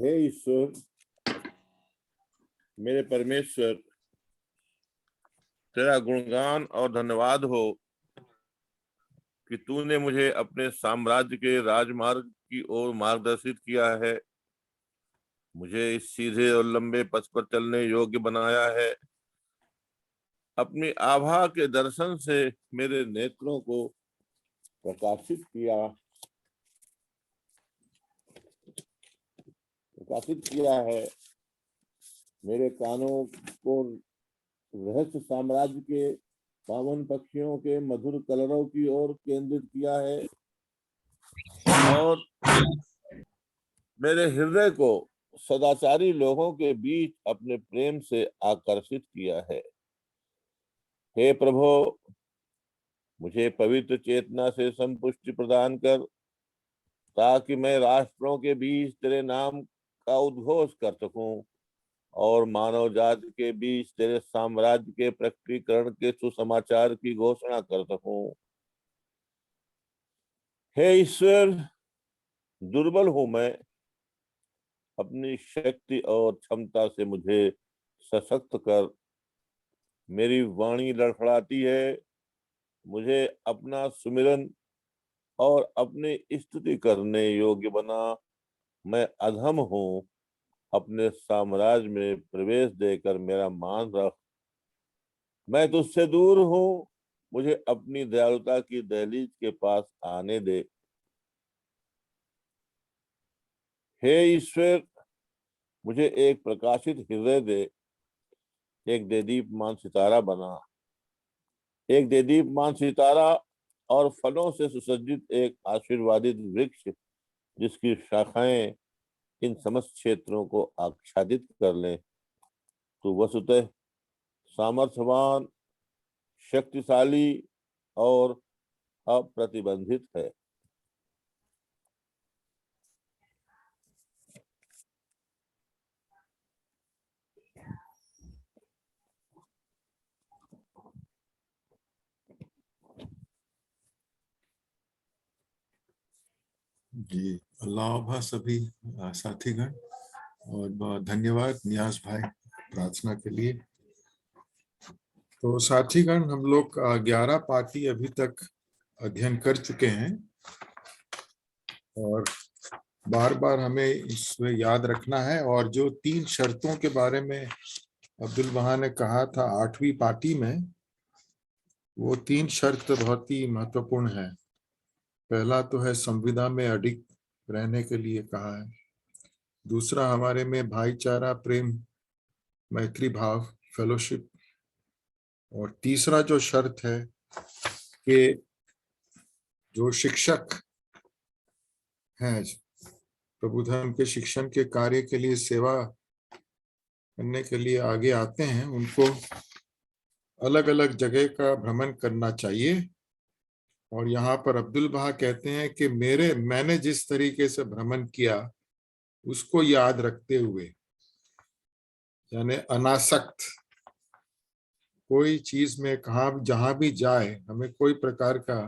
हे ईश्वर, मेरे परमेश्वर, तेरा गुणगान और धन्यवाद हो कि तूने मुझे अपने साम्राज्य के राजमार्ग की ओर मार्गदर्शित किया है। मुझे इस सीधे और लंबे पथ पर चलने योग्य बनाया है। अपनी आभा के दर्शन से मेरे नेत्रों को प्रकाशित किया है। मेरे कानों को रहस्य साम्राज्य के पावन पक्षियों के मधुर कलरव की ओर केंद्रित किया है और मेरे हृदय को सदाचारी लोगों के बीच अपने प्रेम से आकर्षित किया है। हे प्रभु, मुझे पवित्र चेतना से संपुष्टि प्रदान कर, ताकि मैं राष्ट्रों के बीच तेरे नाम का उद्घोष कर सकूं और मानव जाति के बीच तेरे साम्राज्य के प्रकटीकरण के सुसमाचार की घोषणा कर सकूं। हे ईश्वर, दुर्बल हूं मैं। अपनी शक्ति और क्षमता से मुझे सशक्त कर। मेरी वाणी लड़खड़ाती है। मुझे अपना सुमिरन और अपनी स्तुति करने योग्य बना। मैं अधम हूं। अपने साम्राज्य में प्रवेश देकर मेरा मान रख। मैं तुझसे दूर हूं। मुझे अपनी दयालुता की दहलीज के पास आने दे। हे ईश्वर, मुझे एक प्रकाशित हृदय दे। एक देदीप्यमान सितारा बना। एक देदीप्यमान सितारा और फलों से सुसज्जित एक आशीर्वादित वृक्ष, जिसकी शाखाएं इन समस्त क्षेत्रों को आच्छादित कर लें। तो वसुतः सामर्थ्यवान, शक्तिशाली और अप्रतिबंधित है। जी, अल्लाह सभी साथीगण, और बहुत धन्यवाद नियाज भाई प्रार्थना के लिए। तो साथीगण, हम लोग 11 पार्टी अभी तक अध्ययन कर चुके हैं और बार बार हमें इसमें याद रखना है। और जो 3 शर्तों के बारे में अब्दुल बहा ने कहा था 8वीं पार्टी में, वो 3 शर्त बहुत ही महत्वपूर्ण है। पहला तो है संविदा में अडिग रहने के लिए कहा है। दूसरा, हमारे में भाईचारा, प्रेम, मैत्री भाव, फेलोशिप। और तीसरा जो शर्त है कि जो शिक्षक हैं, प्रभु धर्म के शिक्षण के कार्य के लिए सेवा करने के लिए आगे आते हैं, उनको अलग अलग जगह का भ्रमण करना चाहिए। और यहाँ पर अब्दुल बहा कहते हैं कि मैंने जिस तरीके से भ्रमण किया उसको याद रखते हुए, यानी अनासक्त, कोई चीज में कहा जहां भी जाए हमें कोई प्रकार का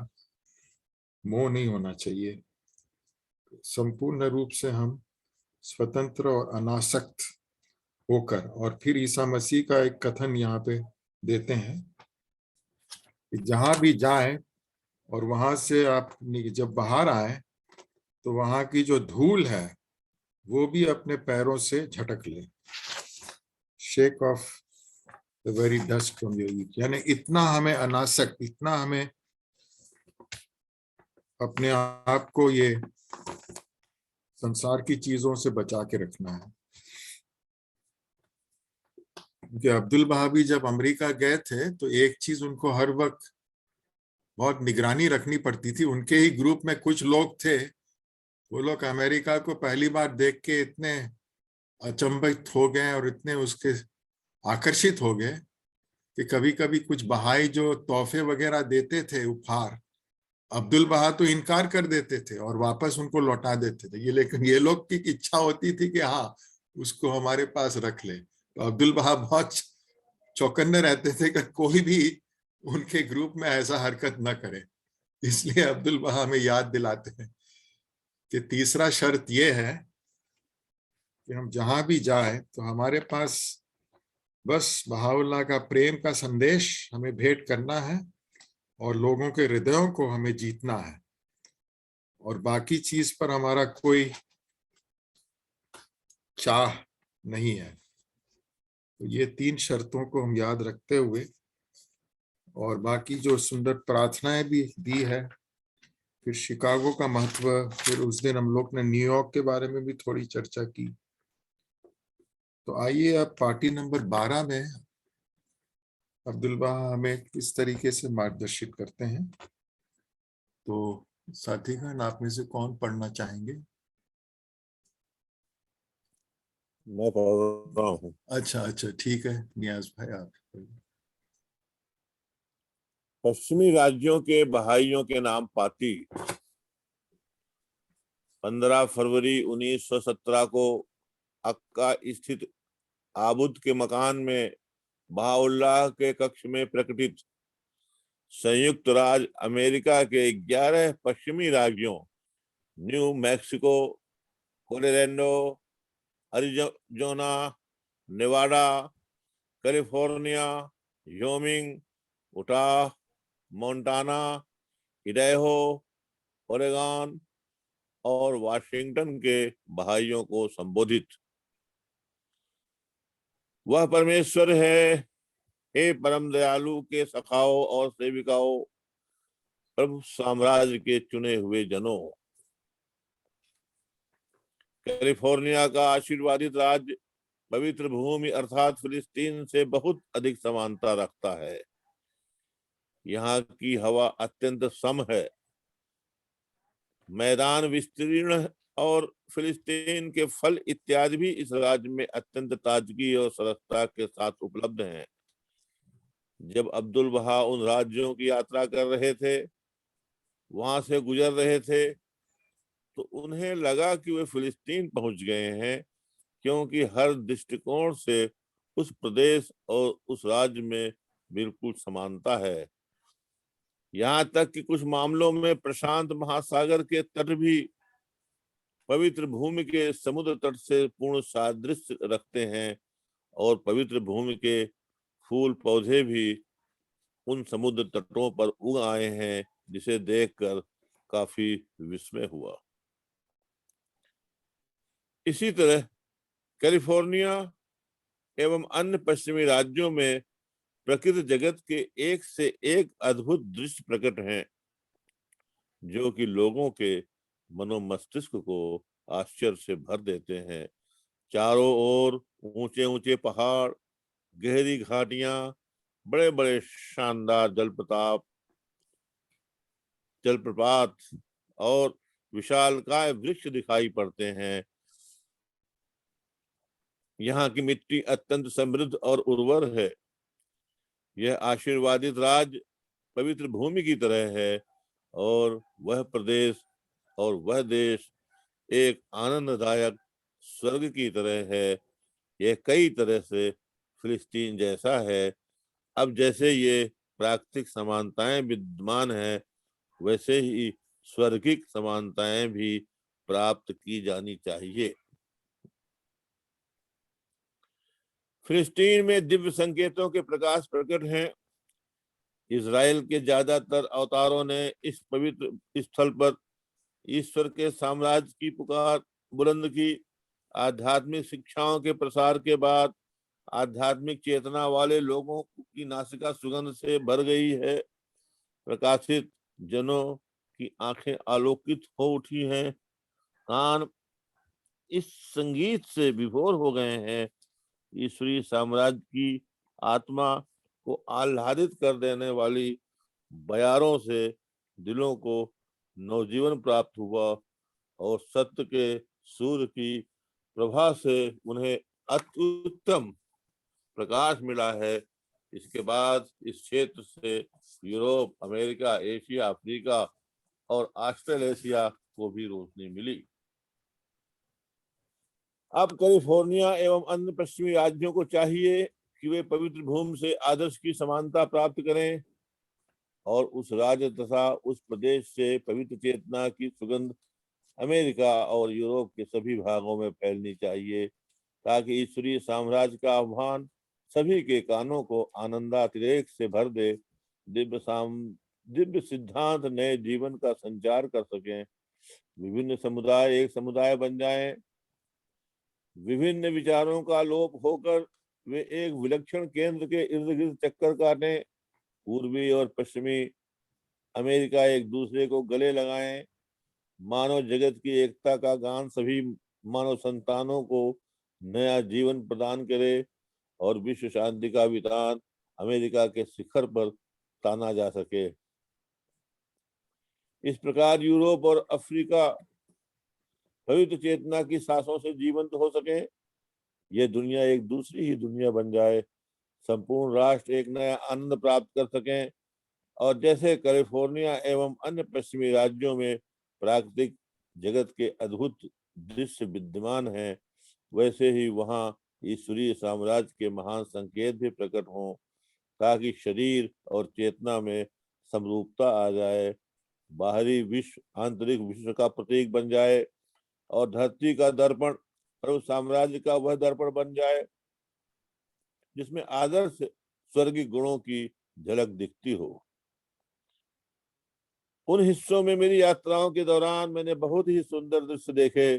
मोह नहीं होना चाहिए। संपूर्ण रूप से हम स्वतंत्र और अनासक्त होकर, और फिर ईसा मसीह का एक कथन यहाँ पे देते हैं कि जहां भी जाए और वहां से आप जब बाहर आए तो वहां की जो धूल है वो भी अपने पैरों से झटक ले। Shake of the very dust from your feet. यानी इतना हमें अनासक्त, इतना हमें अपने आप को ये संसार की चीजों से बचा के रखना है। क्योंकि अब्दुल बहा भी जब अमेरिका गए थे तो एक चीज उनको हर वक्त बहुत निगरानी रखनी पड़ती थी। उनके ही ग्रुप में कुछ लोग थे, वो लोग अमेरिका को पहली बार देख के इतने अचंभित हो गए और इतने उसके आकर्षित हो गए कि कभी कभी कुछ बहाई जो तोहफे वगैरह देते थे उपहार, अब्दुल बहा तो इनकार कर देते थे और वापस उनको लौटा देते थे। लेकिन ये लोग की इच्छा होती थी कि हाँ, उसको हमारे पास रख ले। तो अब्दुल बहा बहुत चौकन्ने रहते थे कि कोई भी उनके ग्रुप में ऐसा हरकत न करे। इसलिए अब्दुल बहा हमें याद दिलाते हैं कि तीसरा शर्त यह है कि हम जहां भी जाएं तो हमारे पास बस बहाउल्लाह का प्रेम का संदेश हमें भेंट करना है और लोगों के हृदयों को हमें जीतना है, और बाकी चीज पर हमारा कोई चाह नहीं है। तो ये 3 शर्तों को हम याद रखते हुए, और बाकी जो सुंदर प्रार्थनाएं भी दी है, फिर शिकागो का महत्व, फिर उस दिन हम लोग ने न्यूयॉर्क के बारे में भी थोड़ी चर्चा की। तो आइए अब पार्टी नंबर 12 में अब्दुल बहा हमें किस तरीके से मार्गदर्शित करते हैं। तो साथीगण, आप में से कौन पढ़ना चाहेंगे? मैं पढ़ रहा हूँ। अच्छा, ठीक है, नियाज भाई आप। पश्चिमी राज्यों के बहाइयों के नाम पार्टी 15 फरवरी 1917 को अक्का स्थित आबुद के मकान में बहाउल्लाह के कक्ष में प्रकटित संयुक्त राज्य अमेरिका के 11 पश्चिमी राज्यों New Mexico, Colorado, Arizona, Nevada, California, Wyoming, Utah, Montana, Idaho, Oregon और वाशिंगटन के बहाइयों को संबोधित। वह परमेश्वर है, हे परम दयालु के सखाओं और सेविकाओं, प्रभु साम्राज्य के चुने हुए जनों। कैलिफोर्निया का आशीर्वादित राज्य पवित्र भूमि अर्थात फिलिस्तीन से बहुत अधिक समानता रखता है। यहाँ की हवा अत्यंत सम है, मैदान विस्तीर्ण और फिलिस्तीन के फल इत्यादि भी इस राज्य में अत्यंत ताजगी और सरसता के साथ उपलब्ध हैं। जब अब्दुल बहा उन राज्यों की यात्रा कर रहे थे, वहां से गुजर रहे थे, तो उन्हें लगा कि वे फिलिस्तीन पहुंच गए हैं, क्योंकि हर दृष्टिकोण से उस प्रदेश और उस राज्य में बिल्कुल समानता है। यहाँ तक कि कुछ मामलों में प्रशांत महासागर के तट भी पवित्र भूमि के समुद्र तट से पूर्ण सादृश्य रखते हैं, और पवित्र भूमि के फूल पौधे भी उन समुद्र तटों पर उग आए हैं, जिसे देखकर काफी विस्मय हुआ। इसी तरह कैलिफोर्निया एवं अन्य पश्चिमी राज्यों में प्रकृति जगत के एक से एक अद्भुत दृश्य प्रकट हैं, जो कि लोगों के मनोमस्तिष्क को आश्चर्य से भर देते हैं। चारों ओर ऊंचे ऊंचे पहाड़, गहरी घाटियां, बड़े बड़े शानदार जलप्रपात और विशालकाय वृक्ष दिखाई पड़ते हैं। यहाँ की मिट्टी अत्यंत समृद्ध और उर्वर है। यह आशीर्वादित राज्य पवित्र भूमि की तरह है, और वह प्रदेश और वह देश एक आनंददायक स्वर्ग की तरह है। यह कई तरह से फिलिस्तीन जैसा है। अब जैसे ये प्राकृतिक समानताएं विद्यमान है, वैसे ही स्वर्गिक समानताएं भी प्राप्त की जानी चाहिए। फिलिस्तीन में दिव्य संकेतों के प्रकाश प्रकट हैं। इज़राइल के ज्यादातर अवतारों ने इस पवित्र स्थल पर ईश्वर के साम्राज्य की पुकार बुलंद की। आध्यात्मिक शिक्षाओं के प्रसार के बाद आध्यात्मिक चेतना वाले लोगों की नासिका सुगंध से भर गई है। प्रकाशित जनों की आंखें आलोकित हो उठी हैं, कान इस संगीत से विभोर हो गए हैं। ईश्वरीय साम्राज्य की आत्मा को आह्लादित कर देने वाली बयारों से दिलों को नवजीवन प्राप्त हुआ, और सत्य के सूर्य की प्रभा से उन्हें अत्युत्तम प्रकाश मिला है। इसके बाद इस क्षेत्र से यूरोप, अमेरिका, एशिया, अफ्रीका और ऑस्ट्रेलेशिया को भी रोशनी मिली। अब कैलिफोर्निया एवं अन्य पश्चिमी राज्यों को चाहिए कि वे पवित्र भूमि से आदर्श की समानता प्राप्त करें, और उस राज्य तथा उस प्रदेश से पवित्र चेतना की सुगंध अमेरिका और यूरोप के सभी भागों में फैलनी चाहिए। ताकि ईश्वरीय साम्राज्य का आह्वान सभी के कानों को आनंदातिरेक से भर दे। दिव्य सिद्धांत नए जीवन का संचार कर सकें। विभिन्न समुदाय एक समुदाय बन जाएं। विभिन्न विचारों का लोप होकर वे एक विलक्षण केंद्र के इर्द गिर्द चक्कर काटें। पूर्वी और पश्चिमी अमेरिका एक दूसरे को गले लगाएं। मानव जगत की एकता का गान सभी मानव संतानों को नया जीवन प्रदान करे और विश्व शांति का विधान अमेरिका के शिखर पर ताना जा सके। इस प्रकार यूरोप और अफ्रीका पवित्र चेतना की सांसों से जीवंत हो सके। यह दुनिया एक दूसरी ही दुनिया बन जाए। संपूर्ण राष्ट्र एक नया आनंद प्राप्त कर सकें और जैसे कैलिफोर्निया एवं अन्य पश्चिमी राज्यों में प्राकृतिक जगत के अद्भुत दृश्य विद्यमान हैं, वैसे ही वहां ईश्वरीय साम्राज्य के महान संकेत भी प्रकट हों, ताकि शरीर और चेतना में समरूपता आ जाए। बाहरी विश्व आंतरिक विश्व का प्रतीक बन जाए और धरती का दर्पण प्रभु साम्राज्य का वह दर्पण बन जाए जिसमें आदर्श स्वर्गीय गुणों की झलक दिखती हो। उन हिस्सों में मेरी यात्राओं के दौरान मैंने बहुत ही सुंदर दृश्य देखे।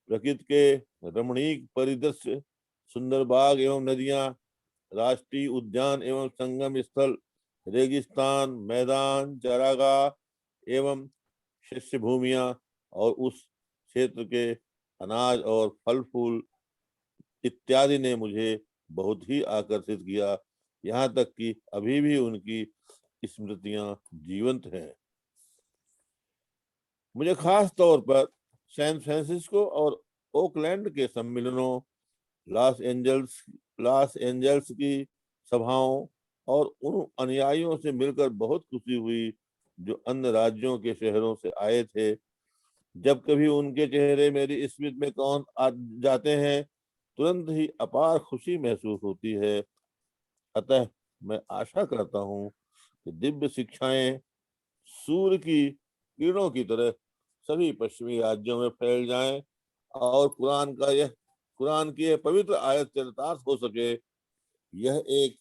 प्रकृति के रमणीक परिदृश्य, सुंदर बाग एवं नदियां, राष्ट्रीय उद्यान एवं संगम स्थल, रेगिस्तान, मैदान, चारागाह एवं शस्य भूमियां और उस क्षेत्र के अनाज और फल फूल इत्यादि ने मुझे बहुत ही आकर्षित किया। यहाँ तक कि अभी भी उनकी स्मृतियां जीवंत हैं। मुझे खास तौर पर सैन फ्रांसिस्को और ओकलैंड के सम्मेलनों, लॉस एंजल्स की सभाओं और उन अनुयायियों से मिलकर बहुत खुशी हुई जो अन्य राज्यों के शहरों से आए थे। जब कभी उनके चेहरे मेरी स्मृति में कौन आ जाते हैं, तुरंत ही अपार खुशी महसूस होती है। अतः मैं आशा करता हूँ कि दिव्य शिक्षाएं सूर्य की किरणों की तरह सभी पश्चिमी राज्यों में फैल जाएं और कुरान की यह पवित्र आयत चरितार्थ हो सके। यह एक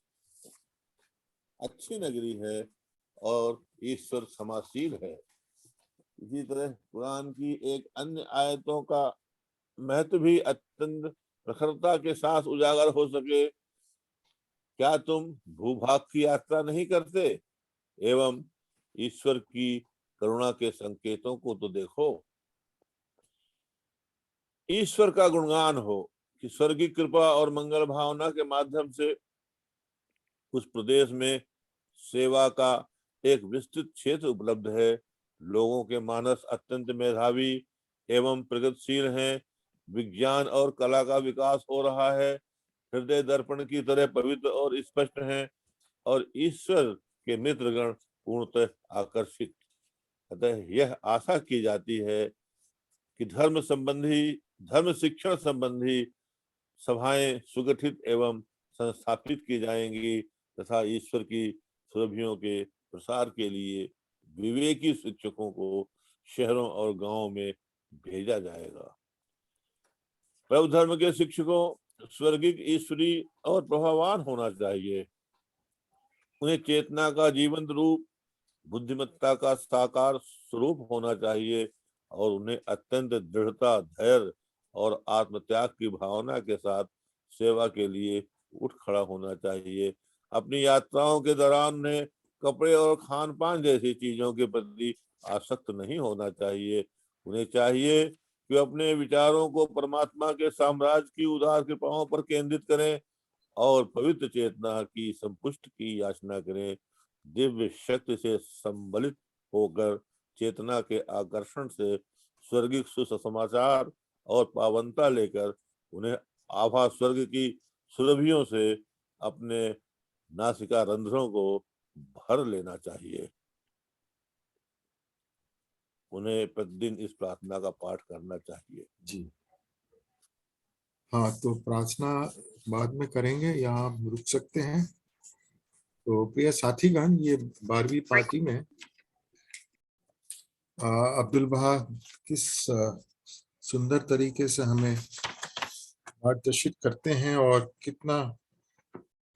अच्छी नगरी है और ईश्वर क्षमाशील है। इसी तरह कुरान की एक अन्य आयतों का महत्व भी अत्यंत प्रखरता के साथ उजागर हो सके। क्या तुम भूभाग की यात्रा नहीं करते एवं ईश्वर की करुणा के संकेतों को तो देखो। ईश्वर का गुणगान हो कि स्वर्गीय कृपा और मंगल भावना के माध्यम से उस प्रदेश में सेवा का एक विस्तृत क्षेत्र उपलब्ध है। लोगों के मानस अत्यंत मेधावी एवं प्रगतिशील हैं। विज्ञान और कला का विकास हो रहा है। हृदय दर्पण की तरह पवित्र और स्पष्ट हैं और ईश्वर के मित्रगण पूर्णतः आकर्षित। अतः यह आशा की जाती है कि धर्म शिक्षण संबंधी सभाएं सुगठित एवं संस्थापित की जाएंगी तथा ईश्वर की सुरभियों के प्रसार के लिए विवेकी शिक्षकों को शहरों और गांवों में भेजा जाएगा। प्रभु धर्म के शिक्षकों स्वर्गीय, ईश्वरी और प्रभावान होना चाहिए। उन्हें चेतना का जीवंत रूप, बुद्धिमत्ता का साकार स्वरूप होना चाहिए और उन्हें अत्यंत दृढ़ता, धैर्य और आत्मत्याग की भावना के साथ सेवा के लिए उठ खड़ा होना चाहिए। अपनी यात्राओं के दौरान उन्हें कपड़े और खान पान जैसी चीजों के प्रति आसक्त नहीं होना चाहिए। उन्हें चाहिए कि अपने विचारों को परमात्मा के साम्राज्य की उदार कृपाओं पर केंद्रित करें और पवित्र चेतना की संपुष्टि की याचना करें। दिव्य शक्ति से संबलित होकर चेतना के आकर्षण से स्वर्गीय सुसमाचार और पावनता लेकर उन्हें आभा स्वर्ग की सुरभियों से अपने नासिका रंध्रों को भर लेना चाहिए। उन्हें प्रतिदिन इस प्रार्थना का पाठ करना चाहिए। जी हाँ, तो प्रार्थना बाद में करेंगे, यहाँ आप रुक सकते हैं। तो प्रिय साथीगण, ये 12वीं पार्टी में अब्दुल बहा किस सुंदर तरीके से हमें मार्गदर्शित करते हैं और कितना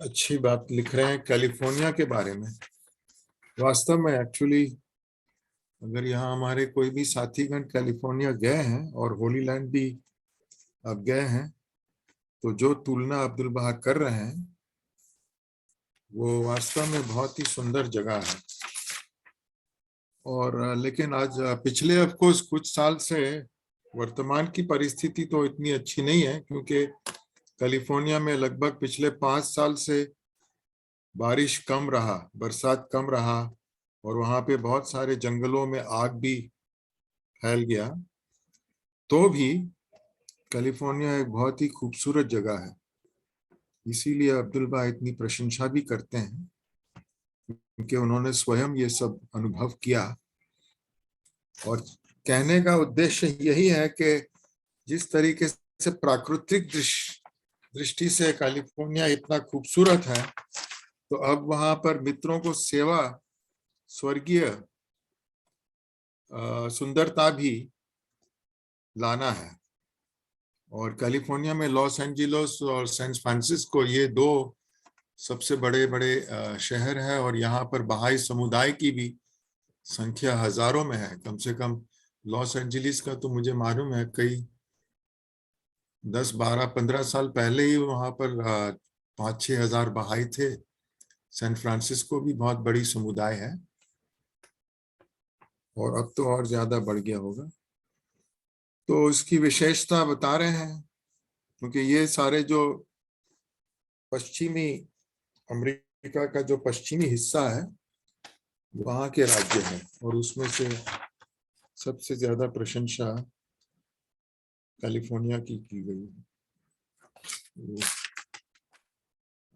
अच्छी बात लिख रहे हैं कैलिफोर्निया के बारे में। वास्तव में एक्चुअली अगर यहाँ हमारे कोई भी साथीगण कैलिफोर्निया गए हैं और होली लैंड भी अब गए हैं, तो जो तुलना अब्दुल बहा कर रहे हैं वो वास्तव में बहुत ही सुंदर जगह है। और लेकिन आज पिछले ऑफकोर्स कुछ साल से वर्तमान की परिस्थिति तो इतनी अच्छी नहीं है, क्योंकि कैलिफोर्निया में लगभग पिछले 5 साल से बारिश कम रहा, बरसात कम रहा, और वहां पे बहुत सारे जंगलों में आग भी फैल गया। तो भी कैलिफोर्निया एक बहुत ही खूबसूरत जगह है, इसीलिए अब्दुल बहा इतनी प्रशंसा भी करते हैं, क्योंकि उन्होंने स्वयं ये सब अनुभव किया। और कहने का उद्देश्य यही है कि जिस तरीके से प्राकृतिक दृष्टि से कैलिफोर्निया इतना खूबसूरत है, तो अब वहां पर मित्रों को सेवा स्वर्गीय सुंदरता भी लाना है। और कैलिफोर्निया में लॉस एंजिलोस और सैन फ्रांसिस्को ये 2 सबसे बड़े बड़े शहर है, और यहाँ पर बहाई समुदाय की भी संख्या हजारों में है। कम से कम लॉस एंजिलिस का तो मुझे मालूम है कई 10, 12, 15 साल पहले ही वहां पर 5-6 हजार बहाई थे। सैन फ्रांसिस्को भी बहुत बड़ी समुदाय है, और अब तो और ज्यादा बढ़ गया होगा। तो इसकी विशेषता बता रहे हैं, क्योंकि ये सारे जो पश्चिमी अमेरिका का जो पश्चिमी हिस्सा है वहां के राज्य हैं, और उसमें से सबसे ज्यादा प्रशंसा कैलिफोर्निया की गई है।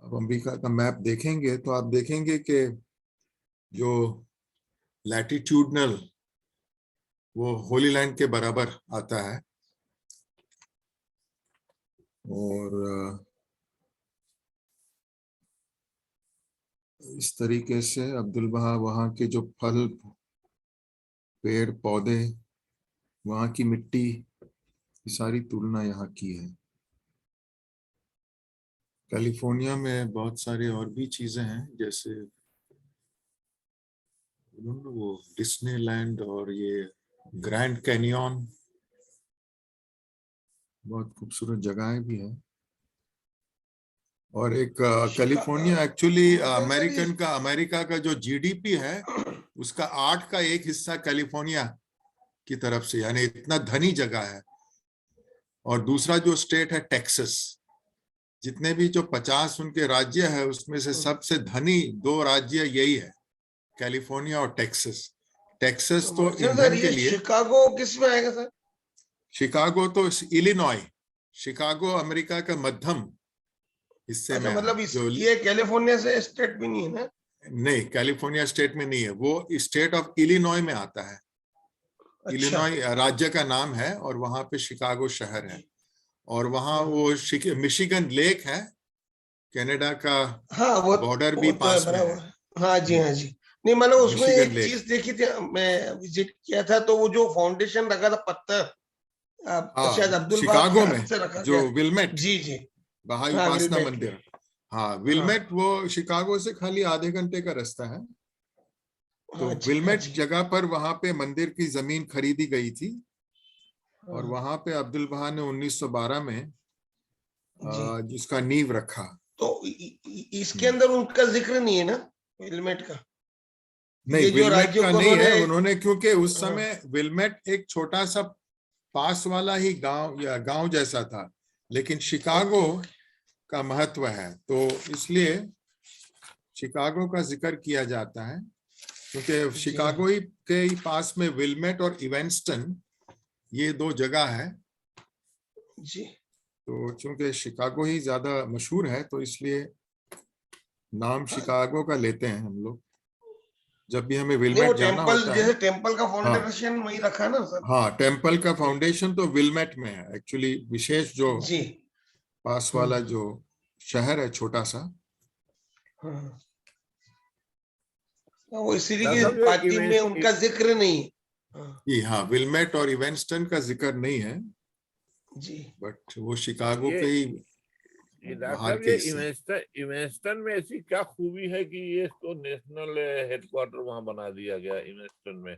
अब अमेरिका का मैप देखेंगे तो आप देखेंगे कि जो लैटिट्यूडनल वो होली लैंड के बराबर आता है, और इस तरीके से अब्दुल बहा वहाँ के जो फल, पेड़ पौधे, वहाँ की मिट्टी की सारी तुलना यहाँ की है। कैलिफोर्निया में बहुत सारे और भी चीजें हैं, जैसे वो डिस्नीलैंड और ये ग्रैंड कैनियन, बहुत खूबसूरत जगहें भी हैं। और एक कैलिफोर्निया एक्चुअली अमेरिका का जो जीडीपी है उसका 8 का 1 हिस्सा कैलिफोर्निया की तरफ से, यानी इतना धनी जगह है। और दूसरा जो स्टेट है टेक्सास, जितने भी जो 50 उनके राज्य है उसमें से सबसे धनी 2 राज्य यही है, कैलिफोर्निया और टेक्सास। टेक्सास तो ईंधन के लिए। शिकागो किस में आएगा सर? शिकागो तो इलिनॉय, शिकागो अमेरिका का मध्यम हिस्से में मतलब जो ये कैलिफोर्निया से स्टेट भी नहीं है ना? नहीं, कैलिफोर्निया स्टेट में नहीं है, वो स्टेट ऑफ इलिनॉय में आता है। अच्छा। इलिनॉय राज्य का नाम है, और वहां पे शिकागो शहर है, और वहां वो मिशिगन लेक है, कनाडा का हाँ, वो बॉर्डर भी पास में है। हाँ जी, हाँ जी। नहीं, मैंने उसमें मिशिगन एक लेक। चीज देखी थी, मैं विजिट किया था, तो वो जो फाउंडेशन रखा था पत्थर, शायद अब्दुल बहा शिकागो के में हाथ से रखा जो गया। विलमेट, जी जी। बहाई हाँ, उपासना विलमेट मंदिर। में। हाँ, विलमेट वो शिकागो से खाली आधे घंटे का रास्ता है। तो हाँ जी, हाँ विलमेट जी। जगह पर वहां पे मंदिर की जमीन खरीदी गई थी, और हाँ, वहां पे अब्दुल बहा ने 1912 में जी। जिसका नींव रखा। तो इसके अंदर उनका जिक्र नहीं है ना, विलमेट का? नहीं, ये जो विलमेट राज्यों का को नहीं है, उन्होंने, क्योंकि उस हाँ, समय विलमेट एक छोटा सा पास वाला ही गांव या गांव जैसा था, लेकिन शिकागो का महत्व है, तो इसलिए शिकागो का जिक्र किया जाता है, क्योंकि शिकागो ही के ही पास में विलमेट और इवेंस्टन ये 2 जगह है। जी। तो चूंकि शिकागो ही ज्यादा मशहूर है, तो इसलिए नाम शिकागो का लेते हैं हम लोग जब भी हमें नहीं, वो विलमेट जाना टेम्पल, होता है। जैसे टेम्पल का हाँ फाउंडेशन वही रखा ना सर? हाँ, टेम्पल का फाउंडेशन तो विलमेट में है एक्चुअली, विशेष जो जी। पास वाला जो शहर है छोटा सा। हाँ, वो इसीलिए दादा कि जो पार्टी में उनका जिक्र नहीं है। हाँ। हाँ, विलमेट और इवेंस्टन का जिक्र नहीं है, जी। बट वो शिकागो ये के ही ये डॉक्टर बाहर साहब, के ये हिस्से। इवेंस्टन में ऐसी क्या खूबी है कि ये इसको नेशनल हेडक्वार्टर वहां बना दिया गया इवेंस्टन में?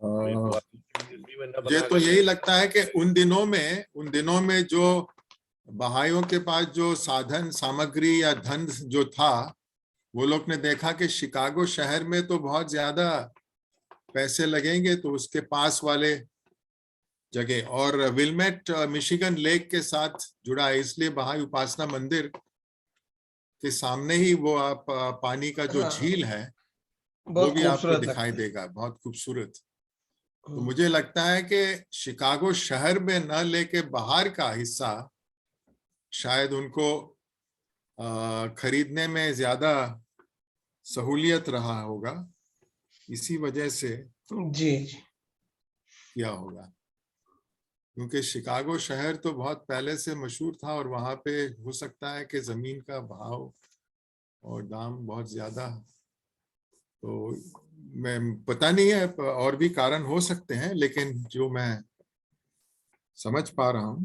अभी अ, वाशिंगटन डीसी में न मुझे बना तो के यही कहीं लगता है कि उन दिनों में जो बहाइयों के पास जो साधन सामग्री या धन जो था, वो लोग ने देखा कि शिकागो शहर में तो बहुत ज्यादा पैसे लगेंगे, तो उसके पास वाले जगह, और विलमेट मिशिगन लेक के साथ जुड़ा है, इसलिए बहाई उपासना मंदिर के सामने ही वो आप पानी का जो हाँ, झील है वो बहुत भी आपको खूबसूरत दिखाई लगता है। देगा, बहुत खूबसूरत। तो हम्म, मुझे लगता है कि शिकागो शहर में न लेके बाहर का हिस्सा शायद उनको खरीदने में ज्यादा सहूलियत रहा होगा, इसी वजह से जी जी। किया होगा। क्योंकि शिकागो शहर तो बहुत पहले से मशहूर था, और वहां पे हो सकता है कि जमीन का भाव और दाम बहुत ज्यादा, तो मैं पता नहीं है, और भी कारण हो सकते हैं, लेकिन जो मैं समझ पा रहा हूं,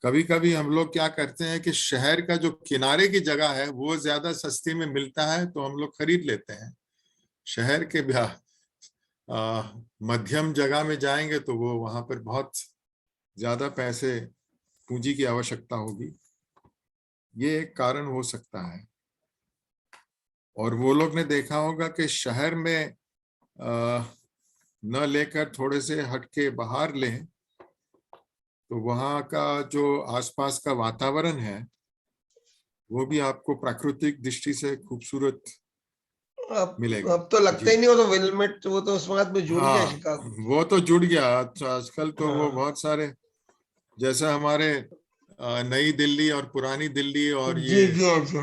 कभी कभी हम लोग क्या करते हैं कि शहर का जो किनारे की जगह है वो ज्यादा सस्ती में मिलता है तो हम लोग खरीद लेते हैं। शहर के मध्यम जगह में जाएंगे तो वो वहां पर बहुत ज्यादा पैसे पूंजी की आवश्यकता होगी, ये एक कारण हो सकता है। और वो लोग ने देखा होगा कि शहर में न लेकर थोड़े से हटके बाहर लें, तो वहाँ का जो आसपास का वातावरण है वो भी आपको प्राकृतिक दृष्टि से खूबसूरत अब मिलेगा। अब तो लगता जी ही नहीं, वो तो विलमेट, वो तो उस बात में जुड़ गया हाँ, शिकागो। वो तो जुड़ गया। आजकल तो वो हाँ बहुत सारे, जैसा हमारे नई दिल्ली और पुरानी दिल्ली और जी ये जी जी।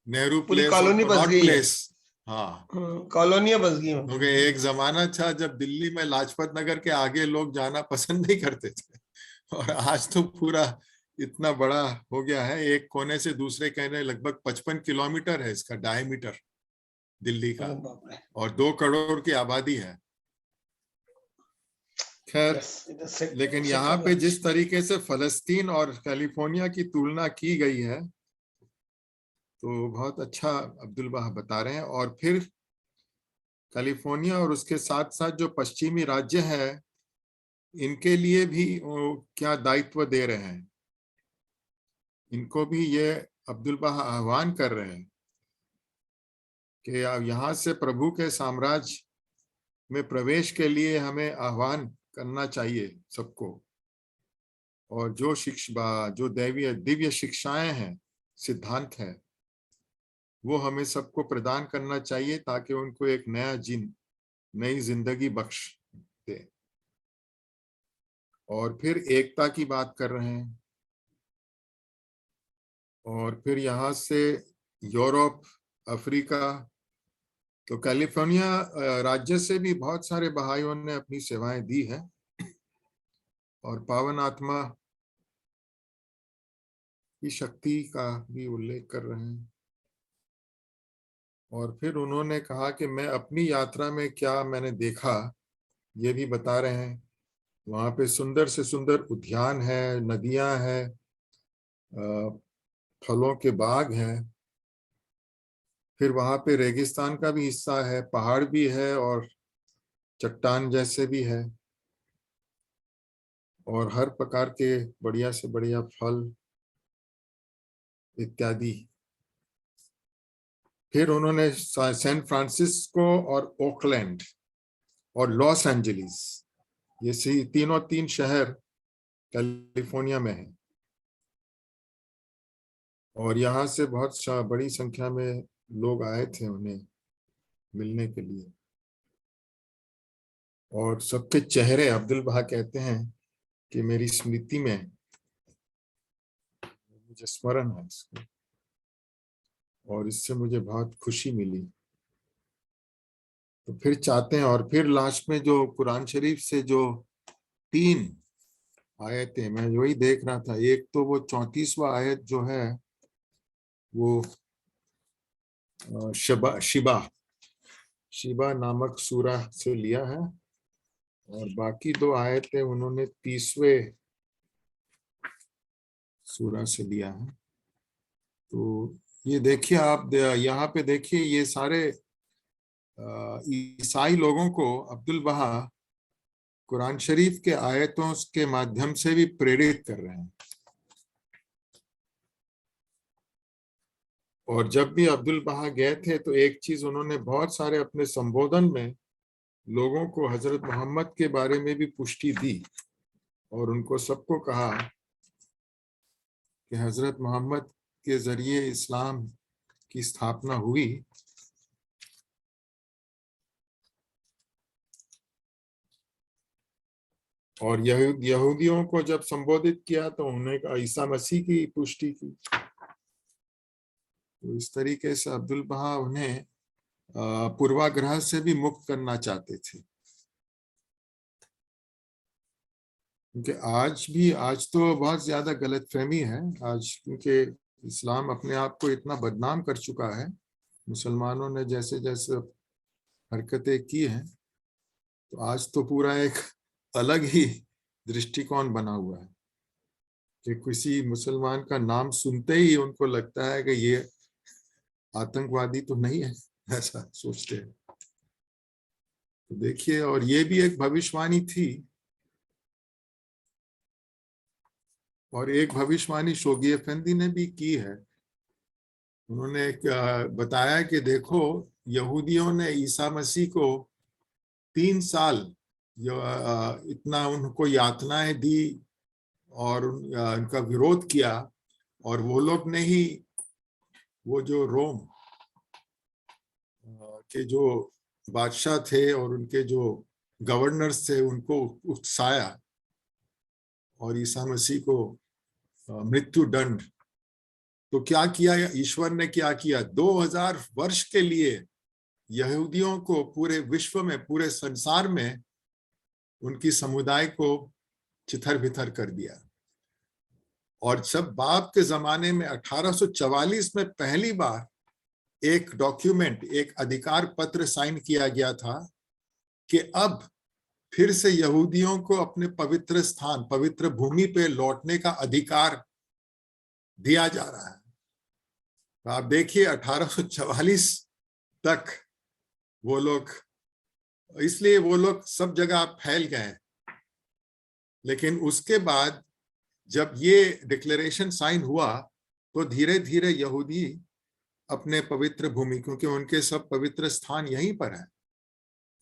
नेहरू पूरी प्लेस और कॉलोनी बस कनॉट गई है। प्लेस। हाँ, कॉलोनियां बस गई हैं। क्योंकि एक जमाना था जब दिल्ली में लाजपत नगर के आगे लोग जाना पसंद नहीं करते थे, और आज तो पूरा इतना बड़ा हो गया है, एक कोने से दूसरे कोने लगभग 55 किलोमीटर है इसका डायमीटर दिल्ली का, अरे बाप रे। और 2 करोड़ की आबादी है। खैर, लेकिन यहाँ पे सेक्टर। जिस तरीके से फलस्तीन और कैलिफोर्निया की तुलना की गई है, तो बहुत अच्छा अब्दुल बाहा बता रहे हैं। और फिर कैलिफोर्निया और उसके साथ साथ जो पश्चिमी राज्य है, इनके लिए भी वो क्या दायित्व दे रहे हैं, इनको भी ये अब्दुल बाहा आह्वान कर रहे हैं कि अब यहाँ से प्रभु के साम्राज्य में प्रवेश के लिए हमें आह्वान करना चाहिए सबको, और जो दैवीय दिव्य शिक्षाएं हैं, सिद्धांत है, वो हमें सबको प्रदान करना चाहिए ताकि उनको एक नई जिंदगी बख्श दे। और फिर एकता की बात कर रहे हैं, और फिर यहाँ से यूरोप, अफ्रीका, तो कैलिफोर्निया राज्य से भी बहुत सारे बहाइयों ने अपनी सेवाएं दी है, और पावन आत्मा की शक्ति का भी उल्लेख कर रहे हैं। और फिर उन्होंने कहा कि मैं अपनी यात्रा में क्या मैंने देखा ये भी बता रहे हैं। वहां पे सुंदर से सुंदर उद्यान है, नदियां हैं, फलों के बाग हैं, फिर वहां पे रेगिस्तान का भी हिस्सा है, पहाड़ भी है और चट्टान जैसे भी है, और हर प्रकार के बढ़िया से बढ़िया फल इत्यादि। फिर उन्होंने सैन फ्रांसिस्को और ओकलैंड और लॉस एंजलिस, ये तीन शहर कैलिफोर्निया में है, और यहाँ से बहुत बड़ी संख्या में लोग आए थे उन्हें मिलने के लिए। और सबके चेहरे, अब्दुल बहा कहते हैं कि मेरी स्मृति में, मुझे स्मरण है इसको, और इससे मुझे बहुत खुशी मिली। तो फिर चाहते हैं, और फिर लास्ट में जो कुरान शरीफ से जो 3 आयतें, मैं वही देख रहा था, एक तो वो 34वां आयत जो है वो शिबा शिबा नामक सूरा से लिया है, और बाकी 2 आयतें उन्होंने 30वें सूरा से लिया है। तो ये देखिए आप यहाँ पे देखिए, ये सारे ईसाई लोगों को अब्दुल बहा कुरान शरीफ के आयतों के माध्यम से भी प्रेरित कर रहे हैं। और जब भी अब्दुल बहा गए थे तो एक चीज उन्होंने बहुत सारे अपने संबोधन में लोगों को हजरत मोहम्मद के बारे में भी पुष्टि दी और उनको सबको कहा कि हजरत मोहम्मद के जरिए इस्लाम की स्थापना हुई। और यहूदियों को जब संबोधित किया तो उन्होंने ईसा मसीह की पुष्टि की। तो इस तरीके से अब्दुल बहा उन्हें पूर्वाग्रह से भी मुक्त करना चाहते थे। क्योंकि आज तो बहुत ज्यादा गलतफहमी है आज, क्योंकि इस्लाम अपने आप को इतना बदनाम कर चुका है। मुसलमानों ने जैसे जैसे हरकतें की हैं, तो आज तो पूरा एक अलग ही दृष्टिकोण बना हुआ है कि किसी मुसलमान का नाम सुनते ही उनको लगता है कि ये आतंकवादी तो नहीं है, ऐसा सोचते हैं। तो देखिए, और ये भी एक भविष्यवाणी थी, और एक भविष्यवाणी शोगी अफेंदी ने भी की है। उन्होंने बताया कि देखो, यहूदियों ने ईसा मसीह को 3 साल इतना उनको यातनाएं दी और उनका विरोध किया, और वो लोग ने ही वो जो रोम के जो बादशाह थे और उनके जो गवर्नर्स थे उनको उकसाया और ईसा मसीह को मृत्यु दंड। तो क्या किया ईश्वर ने, क्या किया? 2000 वर्ष के लिए यहूदियों को पूरे विश्व में, पूरे संसार में उनकी समुदाय को चिथर बिथर कर दिया। और जब बाप के जमाने में 1844 में पहली बार एक डॉक्यूमेंट, एक अधिकार पत्र साइन किया गया था कि अब फिर से यहूदियों को अपने पवित्र स्थान, पवित्र भूमि पे लौटने का अधिकार दिया जा रहा है। तो आप देखिए 1844 तक वो लोग, इसलिए वो लोग सब जगह फैल गए। लेकिन उसके बाद जब ये डिक्लेरेशन साइन हुआ तो धीरे धीरे यहूदी अपने पवित्र भूमि, क्योंकि उनके सब पवित्र स्थान यहीं पर है,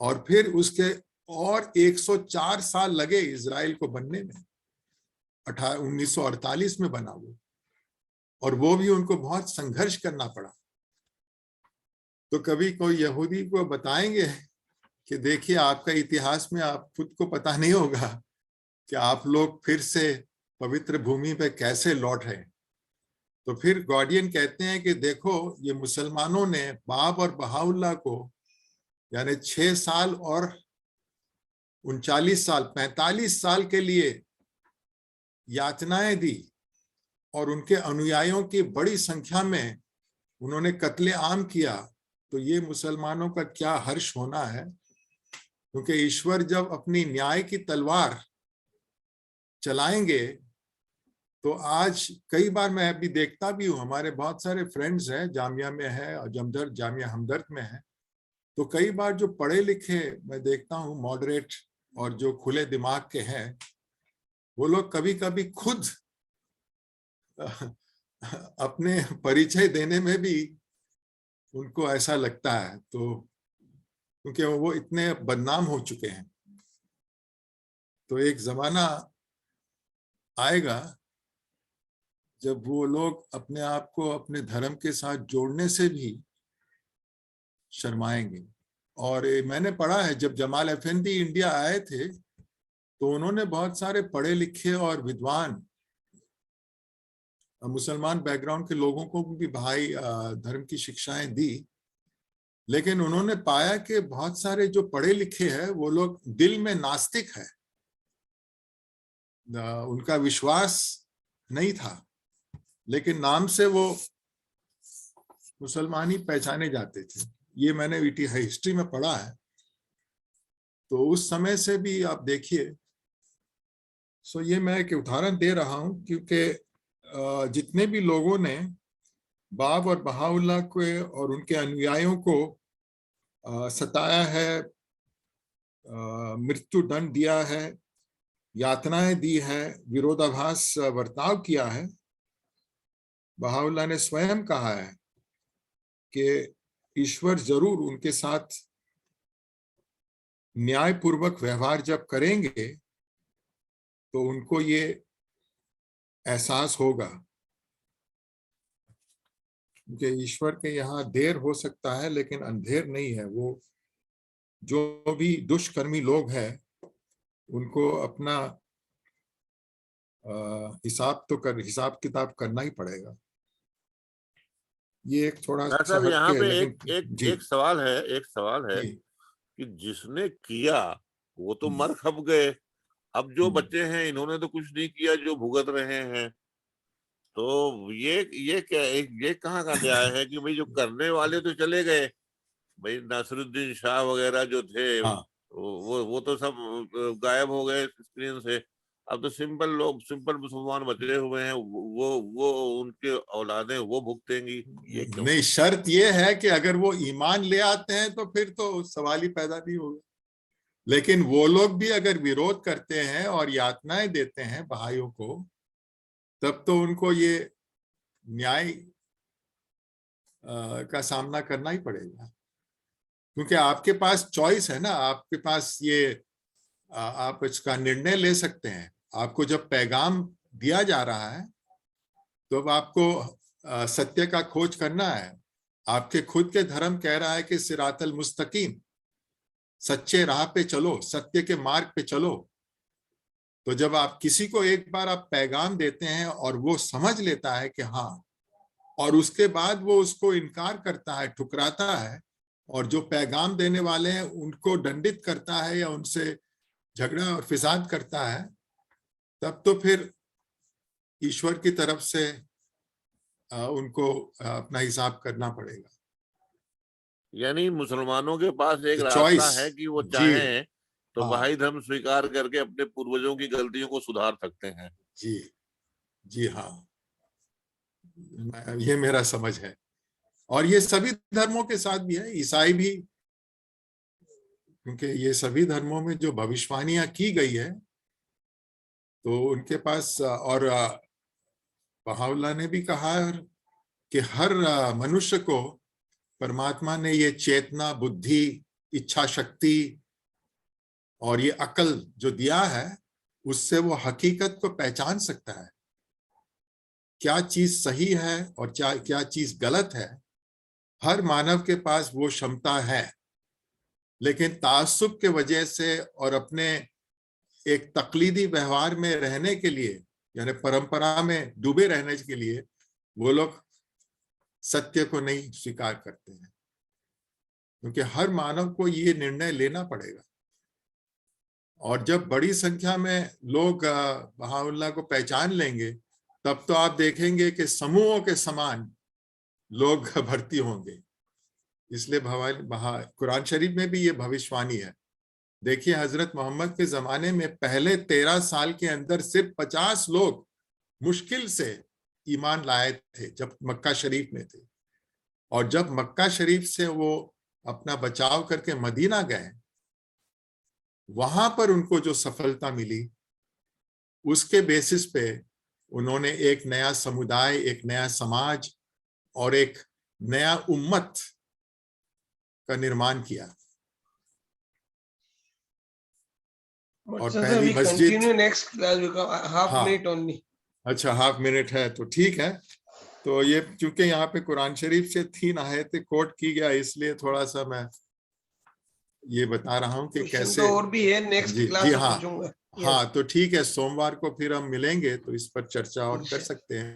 और फिर उसके और 104 साल लगे इजराइल को बनने में। 1948 में बना वो, और वो भी उनको बहुत संघर्ष करना पड़ा। तो कभी कोई यहूदी को बताएंगे कि देखिए, आपका इतिहास में आप खुद को पता नहीं होगा कि आप लोग फिर से पवित्र भूमि पे कैसे लौट रहे। तो फिर गार्डियन कहते हैं कि देखो, ये मुसलमानों ने बाब और बहाउल्लाह को यानी 6 साल और 39 साल, 45 साल के लिए यातनाएं दी, और उनके अनुयायियों की बड़ी संख्या में उन्होंने कत्ले आम किया। तो ये मुसलमानों का क्या हर्ष होना है, क्योंकि ईश्वर जब अपनी न्याय की तलवार चलाएंगे तो आज कई बार मैं अभी देखता भी हूँ, हमारे बहुत सारे फ्रेंड्स हैं, जामिया में है और जामिया हमदर्द में है, तो कई बार जो पढ़े लिखे मैं देखता हूँ, मॉडरेट और जो खुले दिमाग के हैं, वो लोग कभी कभी खुद अपने परिचय देने में भी उनको ऐसा लगता है, तो क्योंकि वो इतने बदनाम हो चुके हैं। तो एक जमाना आएगा जब वो लोग अपने आप को अपने धर्म के साथ जोड़ने से भी शर्माएंगे। और मैंने पढ़ा है, जब जमाल अफेंदी इंडिया आए थे तो उन्होंने बहुत सारे पढ़े लिखे और विद्वान मुसलमान बैकग्राउंड के लोगों को भी भाई धर्म की शिक्षाएं दी। लेकिन उन्होंने पाया कि बहुत सारे जो पढ़े लिखे हैं वो लोग दिल में नास्तिक है, उनका विश्वास नहीं था, लेकिन नाम से वो मुसलमान ही पहचाने जाते थे। ये मैंने हिस्ट्री में पढ़ा है। तो उस समय से भी आप देखिए। सो ये मैं एक उदाहरण दे रहा हूं क्योंकि जितने भी लोगों ने बाब और बहाउल्लाह को और उनके अनुयायियों को सताया है, मृत्यु दंड दिया है, यातनाएं दी है, विरोधाभास बर्ताव किया है, बहाउल्लाह ने स्वयं कहा है कि ईश्वर जरूर उनके साथ न्यायपूर्वक व्यवहार जब करेंगे तो उनको ये एहसास होगा कि ईश्वर के यहाँ देर हो सकता है लेकिन अंधेर नहीं है। वो जो भी दुष्कर्मी लोग हैं उनको अपना हिसाब किताब करना ही पड़ेगा। ये एक थोड़ा सा साहब यहाँ हटके पे है, एक लेकिन एक जी एक सवाल है जी कि जिसने किया वो तो मर खप गए, अब जो बच्चे हैं इन्होंने तो कुछ नहीं किया जो भुगत रहे हैं। तो ये क्या, ये कहाँ का न्याय है कि भाई जो करने वाले तो चले गए, भाई नासिरुद्दीन शाह वगैरह जो थे हाँ वो तो सब गायब हो गए स्क्रीन से। अब तो सिंपल लोग, सिंपल मुसलमान बचे हुए हैं, वो उनके औलादें वो भुगतेंगी। ये क्यों? नहीं, शर्त ये है कि अगर वो ईमान ले आते हैं तो फिर तो सवाल ही पैदा नहीं होगा। लेकिन वो लोग भी अगर विरोध करते हैं और यातनाएं देते हैं भाइयों को, तब तो उनको ये न्याय का सामना करना ही पड़ेगा, क्योंकि आपके पास चॉइस है ना। आपके पास ये आप इसका निर्णय ले सकते हैं। आपको जब पैगाम दिया जा रहा है तो अब आपको सत्य का खोज करना है। आपके खुद के धर्म कह रहा है कि सिरातल मुस्तकीम, सच्चे राह पे चलो, सत्य के मार्ग पे चलो। तो जब आप किसी को एक बार आप पैगाम देते हैं और वो समझ लेता है कि हाँ, और उसके बाद वो उसको इनकार करता है, ठुकराता है, और जो पैगाम देने वाले हैं उनको दंडित करता है या उनसे झगड़ा और फिसाद करता है, तब तो फिर ईश्वर की तरफ से उनको अपना हिसाब करना पड़ेगा। यानी मुसलमानों के पास एक रास्ता चॉइस है कि वो जी चाहें तो हाँ बहाई धर्म स्वीकार करके अपने पूर्वजों की गलतियों को सुधार सकते हैं। जी जी हाँ, ये मेरा समझ है। और ये सभी धर्मों के साथ भी है, ईसाई भी, क्योंकि ये सभी धर्मों में जो भविष्यवाणियां की गई है तो उनके पास, और बहाउल्लाह ने भी कहा है कि हर मनुष्य को परमात्मा ने ये चेतना, बुद्धि, इच्छा शक्ति और ये अकल जो दिया है, उससे वो हकीकत को पहचान सकता है, क्या चीज सही है और क्या चीज गलत है। हर मानव के पास वो क्षमता है, लेकिन तासुब के वजह से और अपने एक तकलीदी व्यवहार में रहने के लिए, यानी परंपरा में डूबे रहने के लिए, वो लोग सत्य को नहीं स्वीकार करते हैं। क्योंकि हर मानव को ये निर्णय लेना पड़ेगा। और जब बड़ी संख्या में लोग बहाउल्लाह को पहचान लेंगे, तब तो आप देखेंगे कि समूहों के समान लोग भर्ती होंगे। इसलिए कुरान शरीफ में भी ये भविष्यवाणी है। देखिए, हजरत मोहम्मद के जमाने में पहले 13 साल के अंदर सिर्फ 50 लोग मुश्किल से ईमान लाए थे जब मक्का शरीफ में थे। और जब मक्का शरीफ से वो अपना बचाव करके मदीना गए, वहां पर उनको जो सफलता मिली, उसके बेसिस पे उन्होंने एक नया समुदाय, एक नया समाज और एक नया उम्मत का निर्माण किया। और पहली मस्जिद, next class, half minute only. अच्छा, हाफ मिनट है तो ठीक है। तो ये क्योंकि यहाँ पे कुरान शरीफ से 3 आयतें कोट की गया, इसलिए थोड़ा सा मैं ये बता रहा हूँ कि कैसे। तो और भी है, नेक्स्ट क्लास में हाँ पूछूंगा। हाँ, तो ठीक है, सोमवार को फिर हम मिलेंगे तो इस पर चर्चा और कर सकते हैं।